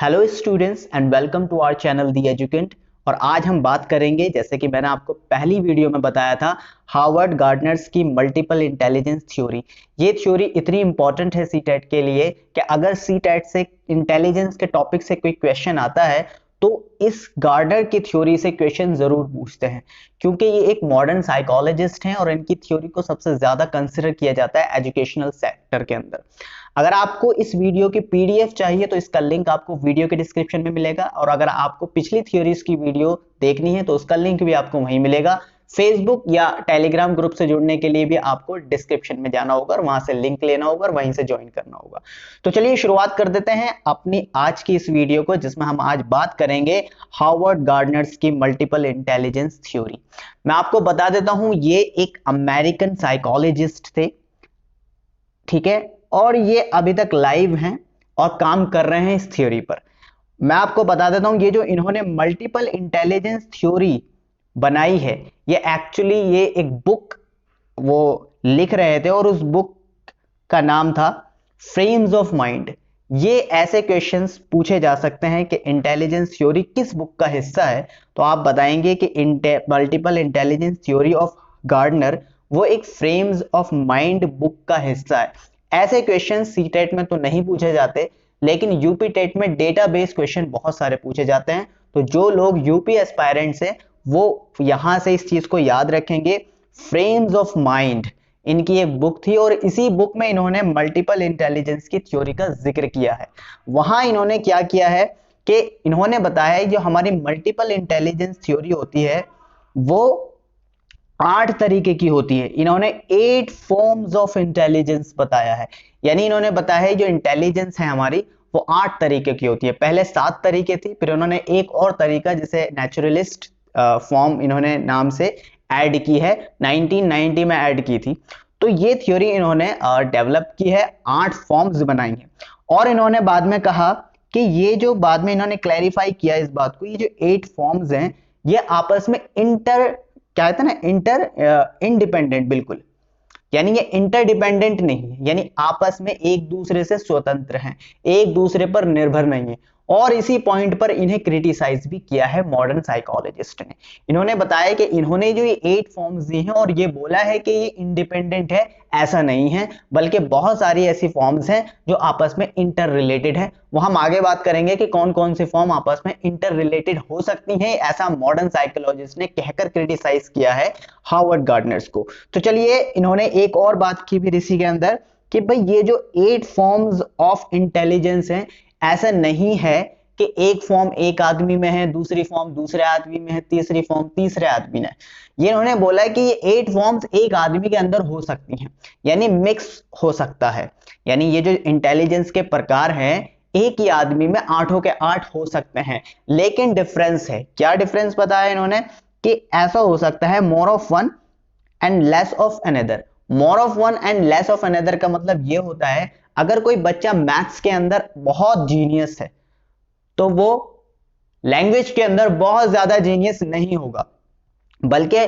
Hello students and welcome to our channel the Educant. और आज हम बात करेंगे, जैसे कि मैंने आपको पहली वीडियो में बताया था, हार्वर्ड गार्डनर्स की मल्टीपल इंटेलिजेंस थ्योरी। ये थ्योरी इतनी इंपॉर्टेंट है सीटेट के लिए कि अगर सीटेट से इंटेलिजेंस के टॉपिक से कोई क्वेश्चन आता है तो इस गार्डनर की थ्योरी से क्वेश्चन जरूर पूछते हैं, क्योंकि ये एक मॉडर्न साइकोलॉजिस्ट हैं और इनकी थ्योरी को सबसे ज्यादा कंसिडर किया जाता है एजुकेशनल सेक्टर के अंदर। अगर आपको इस वीडियो की पीडीएफ चाहिए तो इसका लिंक आपको वीडियो के डिस्क्रिप्शन में मिलेगा, और अगर आपको पिछली थ्योरीज की वीडियो देखनी है तो उसका लिंक भी आपको वहीं मिलेगा। फेसबुक या टेलीग्राम ग्रुप से जुड़ने के लिए भी आपको डिस्क्रिप्शन में जाना होगा और वहां से लिंक लेना होगा और वहीं से ज्वाइन करना होगा। तो चलिए शुरुआत कर देते हैं अपनी आज की इस वीडियो को, जिसमें हम आज बात करेंगे हार्वर्ड गार्डनर्स की मल्टीपल इंटेलिजेंस थ्योरी। मैं आपको बता देता हूं, ये एक अमेरिकन साइकोलॉजिस्ट थे, ठीक है, और ये अभी तक लाइव हैं और काम कर रहे हैं इस थ्योरी पर। मैं आपको बता देता हूं, ये जो इन्होंने मल्टीपल इंटेलिजेंस थ्योरी बनाई है, ये एक्चुअली ये एक बुक वो लिख रहे थे और उस बुक का नाम था फ्रेम्स ऑफ माइंड। ये ऐसे क्वेश्चंस पूछे जा सकते हैं कि इंटेलिजेंस थ्योरी किस बुक का हिस्सा है, तो आप बताएंगे कि multiple intelligence theory of Gardner वो एक फ्रेम्स ऑफ माइंड बुक का हिस्सा है। ऐसे क्वेश्चन सीटेट में तो नहीं पूछे जाते, लेकिन यूपी टेट में डेटाबेस क्वेश्चन बहुत सारे पूछे जाते हैं। तो जो लोग यूपी एस्पायरेंट्स हैं वो यहां से इस चीज को याद रखेंगे। फ्रेम्स ऑफ माइंड इनकी एक बुक थी और इसी बुक में इन्होंने मल्टीपल इंटेलिजेंस की थ्योरी का जिक्र किया है। वहां इन्होंने क्या किया है कि इन्होंने बताया है जो हमारी मल्टीपल इंटेलिजेंस थ्योरी होती है वो 8 तरीके की होती है। इन्होंने 8 फॉर्म्स ऑफ इंटेलिजेंस बताया है, यानी इन्होंने बताया है जो इंटेलिजेंस है हमारी वो 8 तरीके की होती है। पहले 7 तरीके थी, फिर उन्होंने एक और तरीका जिसे नेचुरलिस्ट फॉर्म इन्होंने नाम से ऐड की है, 1990 में ऐड की थी। तो ये थ्योरी इन्होंने डेवलप की है, 8 फॉर्म्स बनाई हैं। और इन्होंने बाद में कहा कि ये जो बाद में इन्होंने क्लैरिफाई किया इस बात को, ये जो 8 फॉर्म्स हैं ये आपस में क्या कहते हैं ना, इंडिपेंडेंट, बिल्कुल, यानी ये इंटरडिपेंडेंट नहीं है, यानी आपस में एक दूसरे से स्वतंत्र हैं, एक दूसरे पर निर्भर नहीं है। और इसी पॉइंट पर इन्हें क्रिटिसाइज भी किया है मॉडर्न साइकोलॉजिस्ट ने। इन्होंने बताया कि इन्होंने जो ये 8 फॉर्म्स दी हैं और ये बोला है कि ये इंडिपेंडेंट है, ऐसा नहीं है, बल्कि बहुत सारी ऐसी फॉर्म्स हैं जो आपस में इंटर रिलेटेड है। वो हम आगे बात करेंगे कि कौन कौन सी फॉर्म आपस में इंटर रिलेटेड हो सकती हैं, ऐसा मॉडर्न साइकोलॉजिस्ट ने कहकर क्रिटिसाइज किया है हार्वर्ड गार्डनर्स को। तो चलिए, इन्होंने एक और बात की भी इसी के अंदर कि भाई ये जो 8 फॉर्म्स ऑफ इंटेलिजेंस हैं, ऐसा नहीं है कि एक फॉर्म एक आदमी में है, दूसरी फॉर्म दूसरे आदमी में है, तीसरी फॉर्म तीसरे आदमी में है। ये उन्होंने बोला है कि ये 8 फॉर्म्स एक आदमी के अंदर हो सकती हैं, यानी मिक्स हो सकता है। यानी ये जो इंटेलिजेंस के प्रकार हैं, एक ही आदमी में 8 के 8 हो सकते हैं, लेकिन डिफरेंस है। क्या डिफरेंस बताया इन्होंने कि ऐसा हो सकता है more of one and less of another. More of one and less of another का मतलब ये होता है, अगर कोई बच्चा मैथ्स के अंदर बहुत जीनियस है तो वो लैंग्वेज के अंदर बहुत ज्यादा जीनियस नहीं होगा, बल्कि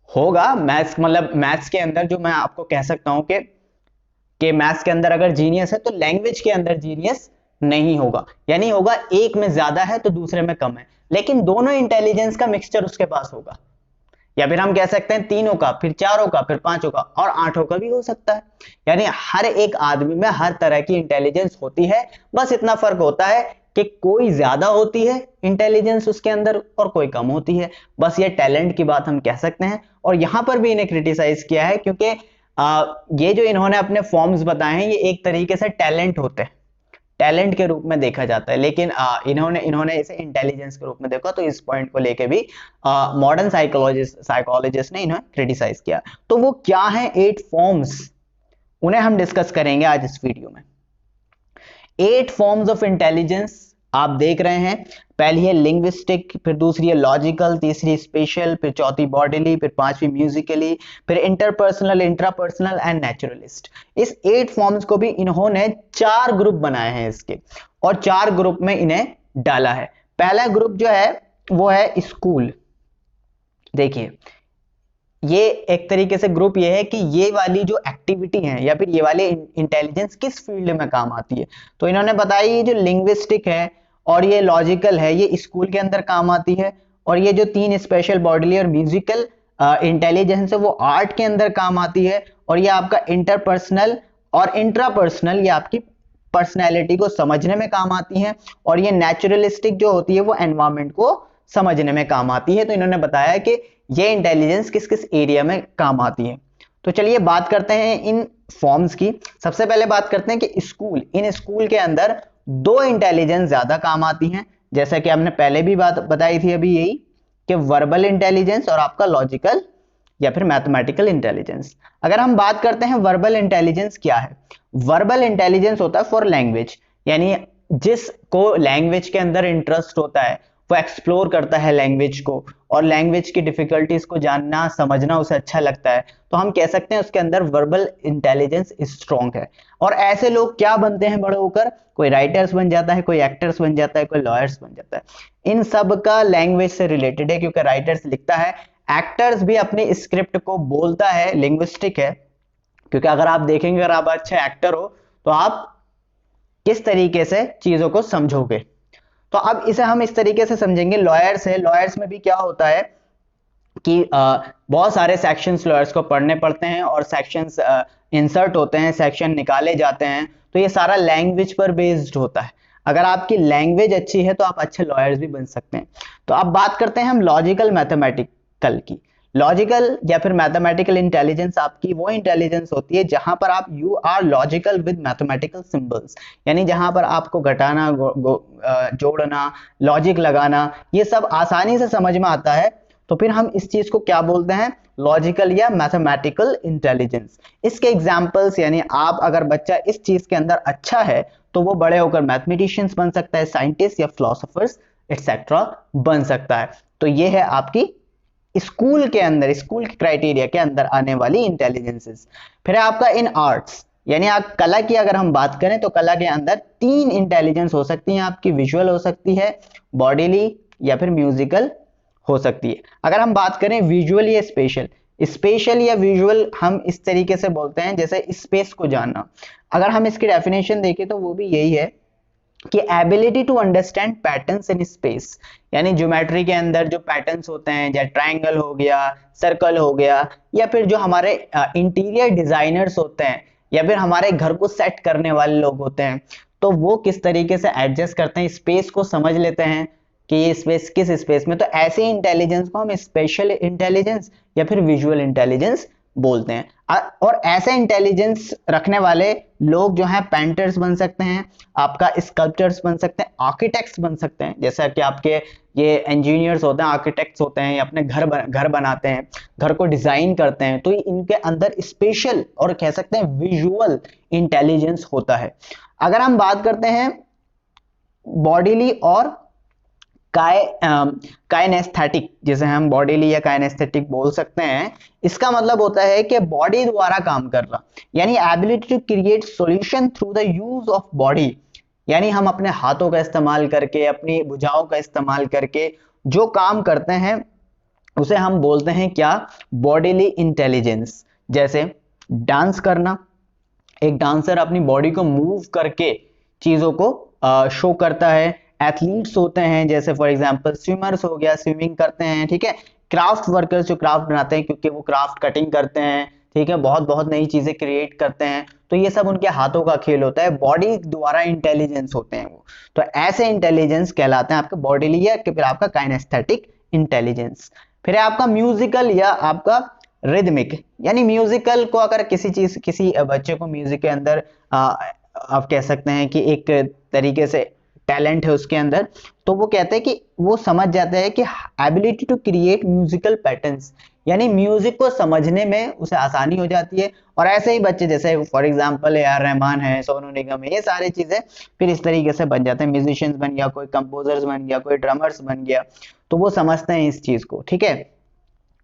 होगा मैथ्स, मतलब मैथ्स के अंदर जो मैं आपको कह सकता हूं कि मैथ्स के अंदर अगर जीनियस है तो लैंग्वेज के अंदर जीनियस नहीं होगा, यानी होगा एक में ज्यादा है तो दूसरे में कम है, लेकिन दोनों इंटेलिजेंस का मिक्सचर उसके पास होगा। या फिर हम कह सकते हैं तीनों का, फिर चारों का, फिर पांचों का और 8 का भी हो सकता है। यानी हर एक आदमी में हर तरह की इंटेलिजेंस होती है, बस इतना फर्क होता है कि कोई ज्यादा होती है इंटेलिजेंस उसके अंदर और कोई कम होती है। बस ये टैलेंट की बात हम कह सकते हैं। और यहां पर भी इन्हें क्रिटिसाइज किया है, क्योंकि ये जो इन्होंने अपने फॉर्म्स बताए हैं ये एक तरीके से टैलेंट होते हैं, टैलेंट के रूप में देखा जाता है, लेकिन इन्होंने इसे इंटेलिजेंस के रूप में देखा। तो इस पॉइंट को लेके भी मॉडर्न साइकोलॉजिस्ट ने इन्हें क्रिटिसाइज किया। तो वो क्या है 8 फॉर्म्स, उन्हें हम डिस्कस करेंगे आज इस वीडियो में। 8 फॉर्म्स ऑफ इंटेलिजेंस आप देख रहे हैं। पहली है लिंग्विस्टिक, फिर दूसरी है लॉजिकल, तीसरी स्पेशल, फिर चौथी बॉडीली, फिर पांचवी म्यूजिकली, फिर इंटरपर्सनल, इंट्रापर्सनल एंड नेचुरलिस्ट। इस 8 फॉर्म्स को भी इन्होंने 4 ग्रुप बनाए हैं इसके, और 4 ग्रुप में इन्हें डाला है। पहला ग्रुप जो है वो है स्कूल। देखिए, ये एक तरीके से ग्रुप ये है कि ये वाली जो एक्टिविटी है या फिर ये वाले इंटेलिजेंस किस फील्ड में काम आती है। तो इन्होंने बताया ये जो लिंग्विस्टिक है और ये लॉजिकल है, ये स्कूल के अंदर काम आती है। और ये जो 3 स्पेशल बॉडीली और म्यूजिकल इंटेलिजेंस है वो आर्ट के अंदर काम आती है। और ये आपका इंटरपर्सनल और इंट्रापर्सनल, ये आपकी पर्सनैलिटी को समझने में काम आती हैं। और ये नेचुरलिस्टिक जो होती है वो एनवायरमेंट को समझने में काम आती है। तो इन्होंने बताया कि ये इंटेलिजेंस किस किस एरिया में काम आती है। तो चलिए बात करते हैं इन फॉर्म्स की। सबसे पहले बात करते हैं कि इन स्कूल के अंदर 2 इंटेलिजेंस ज्यादा काम आती हैं, जैसा कि हमने पहले भी बात बताई थी अभी यही, कि वर्बल इंटेलिजेंस और आपका लॉजिकल या फिर मैथमेटिकल इंटेलिजेंस। अगर हम बात करते हैं वर्बल इंटेलिजेंस क्या है, वर्बल इंटेलिजेंस होता है फॉर लैंग्वेज, यानी जिसको लैंग्वेज के अंदर इंटरेस्ट होता है वो एक्सप्लोर करता है लैंग्वेज को, और लैंग्वेज की डिफिकल्टीज को जानना समझना उसे अच्छा लगता है, तो हम कह सकते हैं उसके अंदर वर्बल इंटेलिजेंस स्ट्रॉन्ग है। और ऐसे लोग क्या बनते हैं बड़े होकर, कोई राइटर्स बन जाता है, कोई एक्टर्स बन जाता है, कोई लॉयर्स बन जाता है। इन सब का लैंग्वेज से रिलेटेड है, क्योंकि राइटर्स लिखता है, एक्टर्स भी अपनी स्क्रिप्ट को बोलता है, लिंग्विस्टिक है। क्योंकि अगर आप देखेंगे, अगर आप अच्छे एक्टर हो तो आप किस तरीके से चीजों को समझोगे। तो अब इसे हम इस तरीके से समझेंगे। लॉयर्स है, लॉयर्स में भी क्या होता है कि बहुत सारे सेक्शंस लॉयर्स को पढ़ने पड़ते हैं, और सेक्शंस इंसर्ट होते हैं, सेक्शन निकाले जाते हैं। तो ये सारा लैंग्वेज पर बेस्ड होता है। अगर आपकी लैंग्वेज अच्छी है तो आप अच्छे लॉयर्स भी बन सकते हैं। तो अब बात करते हैं हम लॉजिकल मैथमेटिकल की। लॉजिकल या फिर मैथमेटिकल इंटेलिजेंस आपकी वो इंटेलिजेंस होती है जहां पर आप you are logical with mathematical symbols, यानी जहां पर आपको घटाना, जोड़ना, लॉजिक लगाना, ये सब आसानी से समझ में आता है। तो फिर हम इस चीज को क्या बोलते हैं, लॉजिकल या मैथमेटिकल इंटेलिजेंस। इसके एग्जांपल्स, यानी आप अगर बच्चा इस चीज के अंदर अच्छा है तो वो बड़े होकर मैथमेटिशियंस बन सकता है, साइंटिस्ट या फिलोसोफर्स एक्सेट्रा बन सकता है। तो ये है आपकी स्कूल के अंदर, स्कूल के क्राइटेरिया के अंदर आने वाली इंटेलिजेंसेस। फिर आपका इन आर्ट्स, यानी आप कला की अगर हम बात करें तो कला के अंदर 3 इंटेलिजेंस हो सकती हैं आपकी, विजुअल हो सकती है, बॉडीली या फिर म्यूजिकल हो सकती है। अगर हम बात करें विजुअल या स्पेशल, स्पेशल या विजुअल हम इस तरीके से बोलते हैं जैसे स्पेस को जानना। अगर हम इसकी डेफिनेशन देखें तो वो भी यही है कि ability to understand patterns in space, यानी ज्योमेट्री के अंदर जो पैटर्न्स होते हैं, जैसे ट्रायंगल हो गया, सर्कल हो गया, या फिर जो हमारे इंटीरियर डिजाइनर्स होते हैं, या फिर हमारे घर को सेट करने वाले लोग होते हैं, तो वो किस तरीके से एडजस्ट करते हैं, स्पेस को समझ लेते हैं कि ये स्पेस किस स्पेस में। तो ऐसे इंटेलिजेंस को हम स्पेशल इंटेलिजेंस या फिर विजुअल इंटेलिजेंस बोलते हैं। और ऐसे इंटेलिजेंस रखने वाले लोग जो हैं पेंटर्स बन सकते हैं, आपका स्कल्पचर्स बन सकते हैं, आर्किटेक्ट्स बन सकते हैं, जैसा कि आपके ये इंजीनियर्स होते हैं, आर्किटेक्ट्स होते हैं, अपने घर बनाते हैं, घर को डिजाइन करते हैं। तो इनके अंदर स्पेशल और कह सकते हैं विजुअल इंटेलिजेंस होता है। अगर हम बात करते हैं बॉडीली और काइनेस्थेटिक, जिसे हम बॉडीली या काइनेस्थेटिक बोल सकते हैं, इसका मतलब होता है कि बॉडी द्वारा काम करना, यानी ability to create solution through the use of body, यानी हम अपने हाथों का इस्तेमाल करके, अपनी भुजाओं का इस्तेमाल करके जो काम करते हैं उसे हम बोलते हैं क्या, बॉडीली इंटेलिजेंस। जैसे डांस करना, एक डांसर अपनी बॉडी को मूव करके चीजों को शो करता है। एथलीट्स होते हैं, जैसे फॉर एग्जांपल स्विमर्स हो गया, स्विमिंग करते हैं, ठीक है। क्राफ्ट वर्कर्स जो क्राफ्ट बनाते हैं, क्योंकि वो क्राफ्ट कटिंग करते हैं, ठीक है, बहुत बहुत नई चीजें क्रिएट करते हैं, तो ये सब उनके हाथों का खेल होता है, बॉडी द्वारा इंटेलिजेंस होते हैं वो। तो ऐसे इंटेलिजेंस कहलाते हैं आपके बॉडीली या फिर आपका काइनेस्थेटिक इंटेलिजेंस। फिर आपका म्यूजिकल या आपका रिदमिक, यानी म्यूजिकल को अगर किसी बच्चे को म्यूजिक के अंदर आप कह सकते हैं कि एक तरीके से टैलेंट है उसके अंदर, तो वो कहते हैं कि वो समझ जाता है कि ability to create musical patterns, यानी म्यूजिक को समझने में उसे आसानी हो जाती है। और ऐसे ही बच्चे जैसे for example A R Rahman है, सोनू निगम है, ये सारी चीजें फिर इस तरीके से बन जाते हैं, म्यूजिशियंस बन गया, कोई कंपोजर्स बन गया, कोई ड्रमर्स बन गया, तो वो समझते हैं इस चीज को, ठीक है।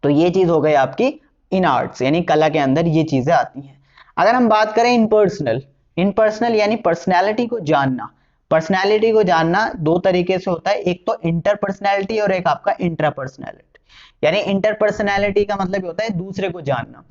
तो ये चीज हो गई आपकी इन आर्ट्स, यानी कला के अंदर ये चीजें आती हैं। अगर हम बात करें इनपर्सनल यानी पर्सनैलिटी को जानना। पर्सनैलिटी को जानना 2 तरीके से होता है, एक तो इंटरपर्सनैलिटी और एक आपका इंट्रापर्सनैलिटी। यानी इंटरपर्सनैलिटी का मतलब होता है दूसरे को जानना,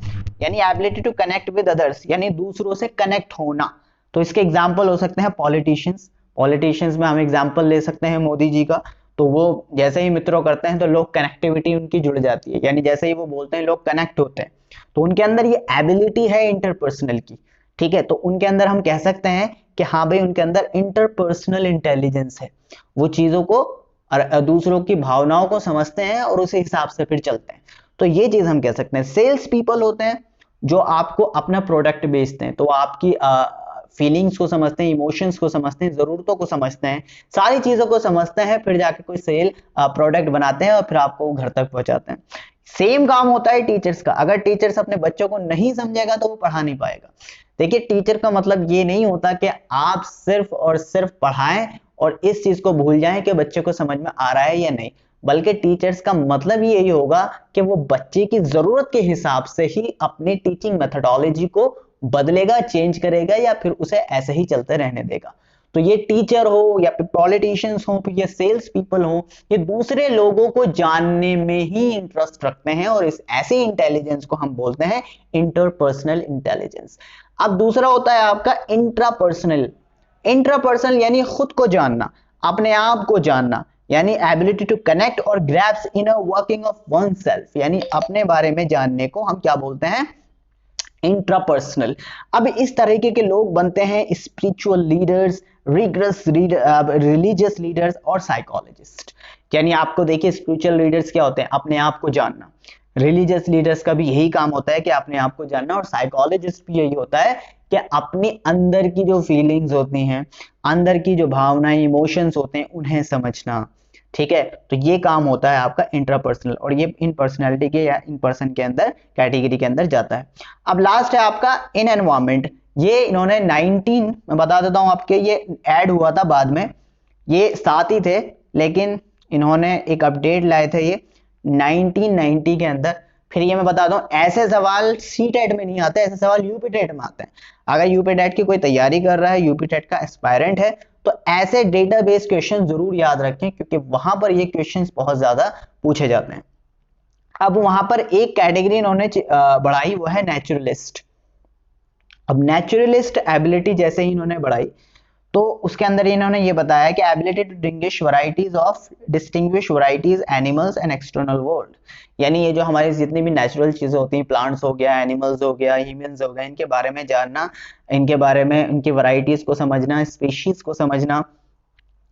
यानी ability to connect with others, यानी दूसरों से कनेक्ट होना। तो इसके एग्जांपल हो सकते हैं पॉलिटिशियंस, पॉलिटिशियंस में हम एग्जांपल ले सकते हैं मोदी जी का, तो वो जैसे ही मित्रों करते हैं तो लोग कनेक्टिविटी उनकी जुड़ जाती है, यानी जैसे ही वो बोलते हैं लोग कनेक्ट होते हैं, तो उनके अंदर ये एबिलिटी है इंटरपर्सनल की। ठीक है, तो उनके अंदर हम कह सकते हैं कि हाँ भाई उनके अंदर इंटरपर्सनल इंटेलिजेंस है, वो चीजों को और दूसरों की भावनाओं को समझते हैं और उसी हिसाब से फिर चलते हैं। तो ये चीज हम कह सकते हैं। सेल्स पीपल होते हैं जो आपको अपना प्रोडक्ट बेचते हैं, तो आपकी फीलिंग्स को समझते हैं, इमोशंस को समझते हैं, जरूरतों को समझते हैं, सारी चीजों को समझते हैं, फिर जाके कोई सेल प्रोडक्ट बनाते हैं और फिर आपको घर तक पहुंचाते हैं। सेम काम होता है टीचर्स का। अगर टीचर्स अपने बच्चों को नहीं समझेगा तो वो पढ़ा नहीं पाएगा। देखिए, टीचर का मतलब ये नहीं होता कि आप सिर्फ और सिर्फ पढ़ाएं और इस चीज को भूल जाएं कि बच्चे को समझ में आ रहा है या नहीं, बल्कि टीचर्स का मतलब यही होगा कि वो बच्चे की जरूरत के हिसाब से ही अपनी टीचिंग मेथोडोलॉजी को बदलेगा, चेंज करेगा, या फिर उसे ऐसे ही चलते रहने देगा। तो ये टीचर हो या फिर पॉलिटिशियंस हो, फिर ये सेल्स पीपल हो, ये दूसरे लोगों को जानने में ही इंटरेस्ट रखते हैं और इस ऐसे इंटेलिजेंस को हम बोलते हैं इंटरपर्सनल इंटेलिजेंस। अब दूसरा होता है आपका इंट्रापर्सनल। इंट्रापर्सनल यानी खुद को जानना, अपने आप को जानना, यानी एबिलिटी टू कनेक्ट और grasps inner working of oneself, यानी अपने बारे में जानने को हम क्या बोलते हैं, इंट्रापर्सनल। अब इस तरीके के लोग बनते हैं स्पिरिचुअल लीडर्स, रिलीजियस लीडर्स और साइकोलॉजिस्ट। यानी आपको देखिए, स्पिरिचुअल लीडर्स क्या होते हैं, अपने आप को जानना। रिलीजियस लीडर्स का भी यही काम होता है कि अपने आप को जानना, और साइकोलॉजिस्ट भी यही होता है कि अपनी अंदर की जो फीलिंग्स होती हैं, अंदर की जो भावनाएं, इमोशंस होते हैं, उन्हें समझना। ठीक है, तो ये काम होता है आपका इंट्रापर्सनल, और ये इन पर्सनैलिटी के या इन पर्सन के अंदर कैटेगरी के अंदर जाता है। अब लास्ट है आपका इन एनवायरमेंट। ये इन्होंने 19 मैं बता देता हूं आपके, ये ऐड हुआ था बाद में, ये साथ ही थे लेकिन इन्होंने एक अपडेट लाए थे ये 1990 के अंदर। फिर ये मैं बता दूं, ऐसे सवाल सी टेट में नहीं आते, ऐसे सवाल यूपी टेट में आते हैं। अगर यूपी टेट की कोई तैयारी कर रहा है, यूपी टेट का एस्पायरेंट है, तो ऐसे डेटाबेस क्वेश्चन जरूर याद रखें, क्योंकि वहां पर ये क्वेश्चंस बहुत ज्यादा पूछे जाते हैं। अब वहां पर एक कैटेगरी इन्होंने बढ़ाई, वो है नेचुरलिस्ट। अब नेचुरलिस्ट एबिलिटी जैसे ही इन्होंने बढ़ाई, तो उसके अंदर इन्होंने ये बताया कि ability to distinguish varieties animals and external world, यानी ये जो हमारी जितनी भी नेचुरल चीजें होती हैं, प्लांट्स हो गया, एनिमल्स हो गया, ह्यूमंस हो गए, इनके बारे में जानना, इनके बारे में इनकी वैरायटीज को समझना, स्पीशीज को समझना,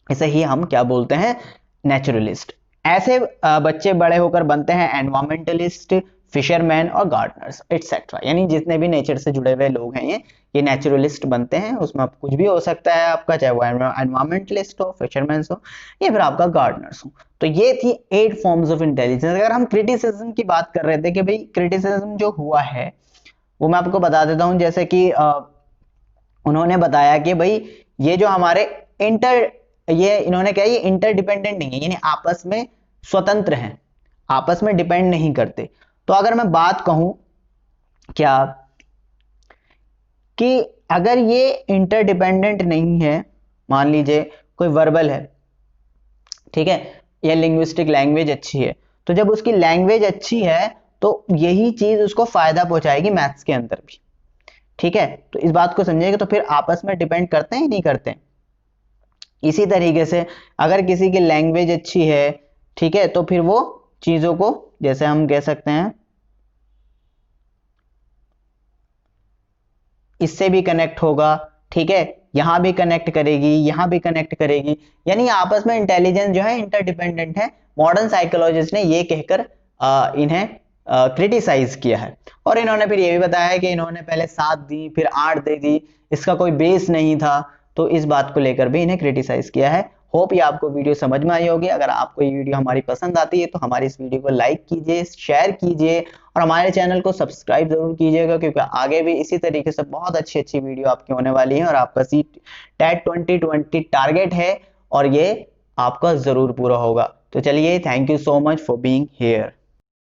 इसे ही हम क्या बोलते हैं, नेचुरलिस्ट। ऐसे बच्चे बड़े होकर बनते हैं एनवायरमेंटलिस्ट, फिशरमैन और गार्डनर्स एटसेट्रा, यानी जितने भी नेचर से जुड़े हुए लोग हैं ये नेचुरलिस्ट बनते हैं। उसमें आप कुछ भी हो सकता है आपका, चाहे वो एनवायरमेंटलिस्ट हो, फिशरमैन हो, या फिर आपका गार्डनर्स हो। तो ये थी 8 फॉर्म्स ऑफ इंटेलिजेंस। अगर हम क्रिटिसिज्म की बात कर रहे थे कि भाई क्रिटिसिज्म जो हुआ है वो मैं आपको बता देता हूं, जैसे कि उन्होंने बताया कि भाई ये जो हमारे ये इन्होंने क्या, ये इंटरडिपेंडेंट नहीं है, यानी आपस में स्वतंत्र हैं, आपस में डिपेंड नहीं करते। तो अगर मैं बात कहूं क्या कि अगर ये इंटरडिपेंडेंट नहीं है, मान लीजिए कोई वर्बल है, ठीक है, या लिंग्विस्टिक लैंग्वेज अच्छी है, तो जब उसकी लैंग्वेज अच्छी है तो यही चीज उसको फायदा पहुंचाएगी मैथ्स के अंदर भी। ठीक है, तो इस बात को समझिएगा। तो फिर आपस में डिपेंड करते हैं नहीं करते हैं। इसी तरीके से अगर किसी की लैंग्वेज अच्छी है, ठीक है, तो फिर वो चीजों को, जैसे हम कह सकते हैं, इससे भी कनेक्ट होगा, ठीक है, यहां भी कनेक्ट करेगी, यहां भी कनेक्ट करेगी, यानी आपस में इंटेलिजेंस जो है इंटरडिपेंडेंट है। मॉडर्न साइकोलॉजिस्ट ने ये कहकर इन्हें क्रिटिसाइज किया है। और इन्होंने फिर ये भी बताया कि इन्होंने पहले 7 दी, फिर 8 दे दी, इसका कोई बेस नहीं था, तो इस बात को लेकर भी इन्हें क्रिटिसाइज किया है। होप ये आपको वीडियो समझ में आई होगी। अगर आपको ये वीडियो हमारी पसंद आती है तो हमारी इस वीडियो को लाइक कीजिए, शेयर कीजिए और हमारे चैनल को सब्सक्राइब जरूर कीजिएगा, क्योंकि आगे भी इसी तरीके से बहुत अच्छी वीडियो आपकी होने वाली है। और आपका टेट 2020 टारगेट है और ये आपका जरूर पूरा होगा। तो चलिए, thank you so much for being here.